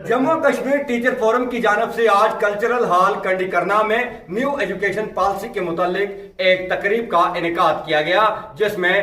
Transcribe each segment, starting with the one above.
Jammu Kashmir teacher forum की जानब से आज कल्चरल हॉल कंडी करना में न्यू एजुकेशन पॉलिसी के मुतालिक एक तकरीब का इनेकाद किया गया, जिसमें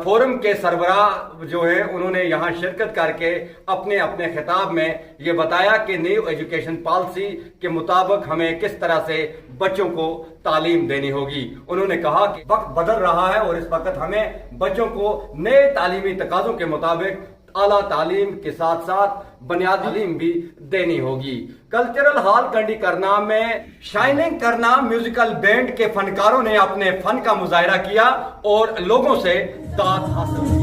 फोरम के सरबराह जो है उन्होंने यहाँ शिरकत करके अपने अपने खिताब में ये बताया कि न्यू एजुकेशन पॉलिसी के मुताबिक हमें किस तरह से बच्चों को तालीम देनी होगी। उन्होंने कहा कि वक्त बदल रहा है और इस वक्त हमें बच्चों को नए तालीमी तकाज़ों के मुताबिक आला तालीम के साथ साथ बुनियादी तालीम भी देनी होगी। कल्चरल हॉल कंडी करना में शाइनिंग करना म्यूजिकल बैंड के फनकारों ने अपने फन का मुजाहरा किया और लोगों से दाद हासिल की।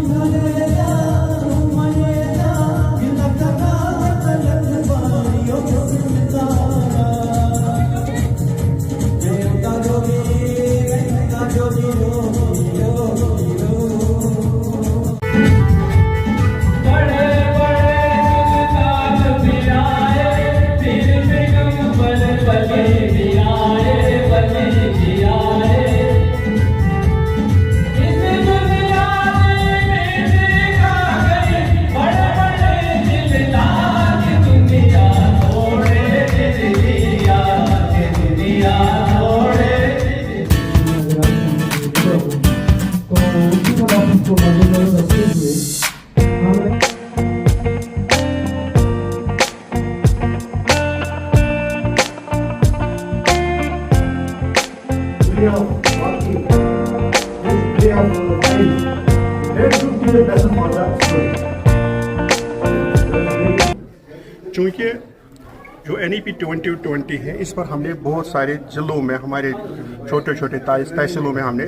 चूँकि जो NEP 2020 है, इस पर हमने बहुत सारे जिलों में हमारे छोटे छोटे तहसीलों में हमने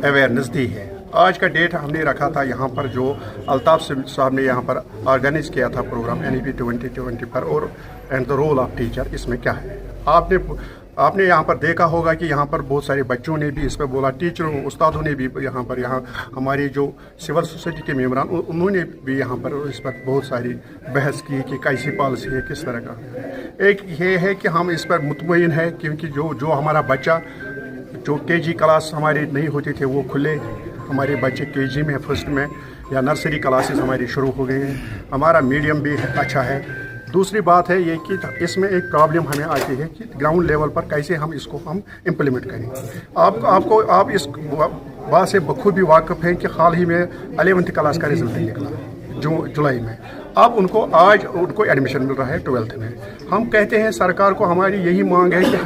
अवेयरनेस दी है। आज का डेट हमने रखा था यहाँ पर, जो अल्ताफ साहब ने यहाँ पर ऑर्गेनाइज किया था प्रोग्राम NEP 2020 पर, और and the role of teacher इसमें क्या है। आपने यहाँ पर देखा होगा कि यहाँ पर बहुत सारे बच्चों ने भी इस पर बोला, टीचरों उस्तादों ने भी यहाँ हमारी जो सिविल सोसाइटी के मेम्बरान उन्होंने भी यहाँ पर इस पर बहुत सारी बहस की कि कैसी पॉलिसी है, किस तरह का। एक ये है कि हम इस पर मुतमईन है, क्योंकि जो हमारा बच्चा जो KG क्लास हमारी नहीं होती थे वो खुले, हमारे बच्चे KG में फर्स्ट में या नर्सरी क्लासेस हमारी शुरू हो गई हैं, हमारा मीडियम भी अच्छा है। दूसरी बात है ये कि इसमें एक प्रॉब्लम हमें आती है कि ग्राउंड लेवल पर कैसे हम इसको इम्प्लीमेंट करें। आप इस बात से बखूबी वाकिफ़ हैं कि हाल ही में 11th क्लास का रिजल्ट निकला जुलाई में। अब उनको एडमिशन मिल रहा है 12th में। हम कहते हैं सरकार को, हमारी यही मांग है कि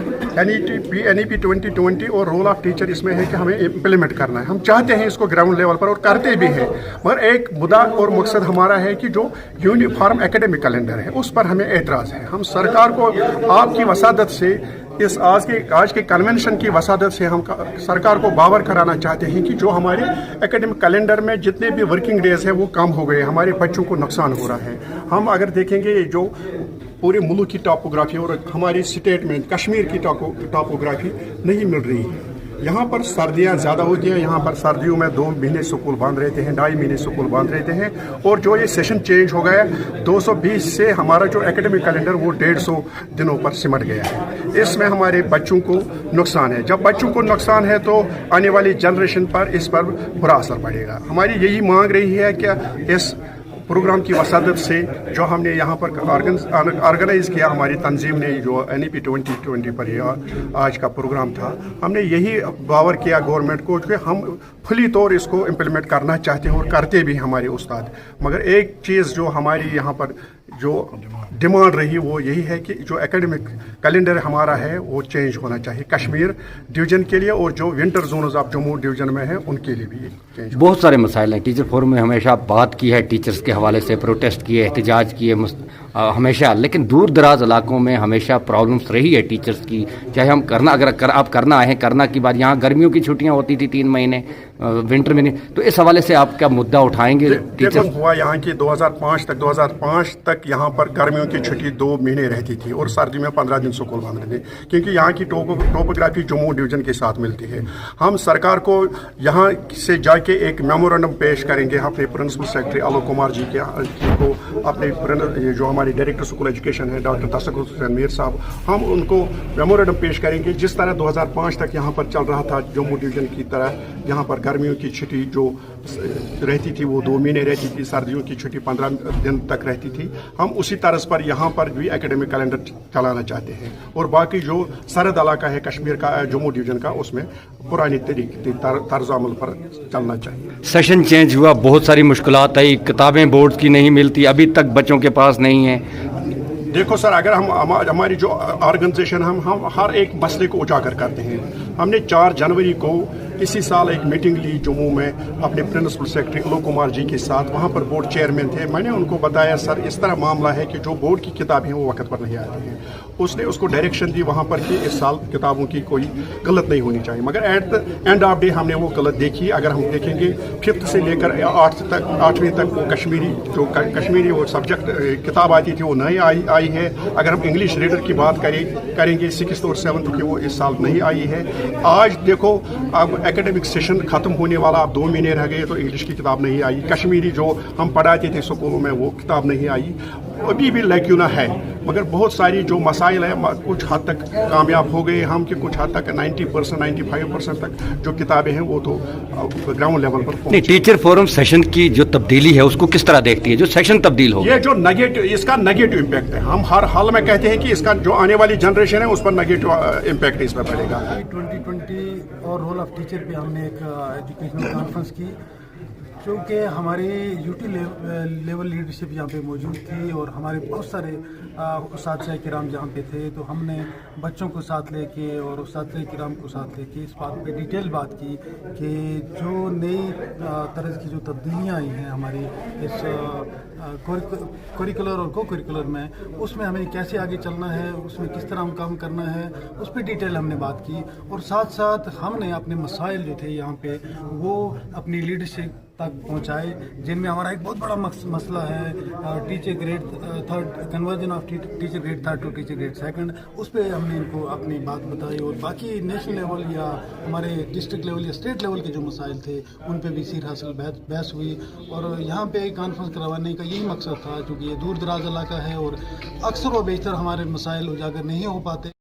NEP 2020 और रोल ऑफ टीचर इसमें है कि हमें इम्प्लीमेंट करना है। हम चाहते हैं इसको ग्राउंड लेवल पर और करते भी हैं, मगर एक मुद्दा और मकसद हमारा है कि जो यूनिफॉर्म एकेडमिक कैलेंडर है उस पर हमें एतराज़ है। हम सरकार को आपकी वसादत से, इस आज के कन्वेंशन की वसादत से हम सरकार को बावर कराना चाहते हैं कि जो हमारे एकेडमिक कैलेंडर में जितने भी वर्किंग डेज हैं वो कम हो गए, हमारे बच्चों को नुकसान हो रहा है। हम अगर देखेंगे जो पूरे मुल्क की टॉपोग्राफी और हमारी स्टेट में कश्मीर की टॉपोग्राफी नहीं मिल रही है। यहाँ पर सर्दियाँ ज़्यादा होती हैं, यहाँ पर सर्दियों में 2 महीने स्कूल बंद रहते हैं, 2.5 महीने स्कूल बंद रहते हैं। और जो ये सेशन चेंज हो गया 220 से हमारा जो एकेडमिक कैलेंडर वो 150 दिनों पर सिमट गया है। इसमें हमारे बच्चों को नुकसान है। जब बच्चों को नुकसान है तो आने वाली जनरेशन पर इस पर बुरा असर पड़ेगा। हमारी यही मांग रही है कि इस प्रोग्राम की वसादत से जो हमने यहाँ पर ऑर्गेनाइज किया, हमारी तंजीम ने जो NEP 2020 पर यह आज का प्रोग्राम था, हमने यही बावर किया गवर्नमेंट को कि हम फुली तौर इसको इम्प्लीमेंट करना चाहते हैं और करते भी हमारे उस्ताद। मगर एक चीज़ जो हमारी यहाँ पर जो डिमांड रही वो यही है कि जो एकेडमिक कैलेंडर हमारा है वो चेंज होना चाहिए कश्मीर डिवीज़न के लिए, और जो winter zones of Jammu division में है उनके लिए भी चेंज। बहुत सारे मसाइल हैं। टीचर फोरम में हमेशा बात की है, टीचर्स के हवाले से प्रोटेस्ट किए, एहतजाज किए हमेशा, लेकिन दूर दराज इलाकों में हमेशा प्रॉब्लम्स रही है टीचर्स की। चाहे हम आप करना आए हैं, करना की बात, यहाँ गर्मियों की छुट्टियाँ होती थी 3 महीने, विंटर में नहीं, तो इस हवाले से आप क्या मुद्दा उठाएंगे? टीचर हुआ यहाँ की 2005 तक यहाँ पर गर्मियों की छुट्टी 2 महीने रहती थी और सर्दी में 15 दिन स्कूल बंद रहते, क्योंकि यहाँ की टोपोग्राफी जम्मू डिवीज़न के साथ मिलती है। हम सरकार को यहाँ से जाके एक मेमोरेंडम पेश करेंगे अपने प्रिंसिपल सेक्रेटरी आलोक कुमार जी को, अपने जो हमारे डायरेक्टर स्कूल एजुकेशन है डॉक्टर तसक्कुर हुसैन मीर साहब, हम उनको मेमोरेंडम पेश करेंगे। जिस तरह 2005 तक यहाँ पर चल रहा था जम्मू डिवीज़न की तरह, यहाँ पर गर्मियों की छुट्टी जो रहती थी वो 2 महीने रहती थी, सर्दियों की छुट्टी 15 दिन तक रहती थी। हम उसी तर्ज पर यहाँ पर भी एकेडमिक कैलेंडर चलाना चाहते हैं, और बाकी जो सरहद इलाका है कश्मीर का, जम्मू डिवीज़न का, उसमें पुरानी तरीके तर्ज अमल पर चलना चाहिए। सेशन चेंज हुआ, बहुत सारी मुश्किलात आई, किताबें बोर्ड की नहीं मिलती, अभी तक बच्चों के पास नहीं है। देखो सर, अगर हमारी जो ऑर्गेनाइजेशन हम हर एक मसले को उजागर करते हैं। हमने 4 जनवरी को इसी साल एक मीटिंग ली जम्मू में अपने प्रिंसिपल सेक्रेटरी अलोक कुमार जी के साथ। वहाँ पर बोर्ड चेयरमैन थे। मैंने उनको बताया सर इस तरह मामला है कि जो बोर्ड की किताबें हैं वो वक्त पर नहीं आती हैं। उसने उसको डायरेक्शन दी वहाँ पर कि इस साल किताबों की कोई गलत नहीं होनी चाहिए, मगर at the end of day हमने वो गलत देखी। अगर हम देखेंगे 5th से लेकर 8वीं तक वो कश्मीरी वो सब्जेक्ट किताब आती थी वो नहीं आई है। अगर हम इंग्लिश रीडर की बात करेंगे 6th और 7th की, वो इस साल नहीं आई है। आज देखो अब एकेडमिक सेशन खत्म होने वाला, अब 2 महीने रह गए तो इंग्लिश की किताब नहीं आई। कश्मीरी जो हम पढ़ाते थे स्कूलों में वो किताब नहीं आई। अभी भी लैक्यूना है, मगर बहुत सारी जो मसाइल है कुछ हद तक कामयाब हो गए हम, कि कुछ हद तक 90% 95% तक जो किताबें हैं वो तो ग्राउंड लेवल पर नहीं। टीचर फोरम सेशन की जो तब्दीली है उसको किस तरह देखती है, जो सेशन तब्दील हो? ये जो इसका नेगेटिव इम्पैक्ट है। हम हर हाल में कहते हैं कि इसका जो आने वाली जनरेशन है उस पर नेगेटिव इम्पैक्ट इस पर पड़ेगा। 2020 और रोल ऑफ टीचर पे हमने एक एजुकेशनल कॉन्फ्रेंस की, चूँकि हमारी यूटी लेवल लीडरशिप यहाँ पे मौजूद थी और हमारे बहुत सारे उस्ताद किराम जहाँ पे थे, तो हमने बच्चों को साथ लेके और उस्ताद किराम को साथ लेके इस बात पे डिटेल बात की कि जो नई तरह की जो तब्दीलियाँ आई हैं हमारी इस करिकुलर और को करिकुलर में, उसमें हमें कैसे आगे चलना है, उसमें किस तरह हम काम करना है, उस पर डिटेल हमने बात की। और साथ साथ हमने अपने मसाइल जो थे यहाँ पे वो अपनी लीडरशिप तक पहुँचाए, जिनमें हमारा एक बहुत बड़ा मसला है teacher grade 3rd, conversion of teacher grade 3rd to teacher grade 2nd। उस पर हमने इनको अपनी बात बताई, और बाकी नेशनल लेवल या हमारे डिस्ट्रिक्ट लेवल या स्टेट लेवल के जो मसाइल थे उन पे भी सीर हासिल बहस हुई। और यहाँ पे कॉन्फ्रेंस करवाने का यही मकसद था, क्योंकि ये दूर दराज इलाका है और अक्सर व बेशतर हमारे मसाइल उजागर नहीं हो पाते।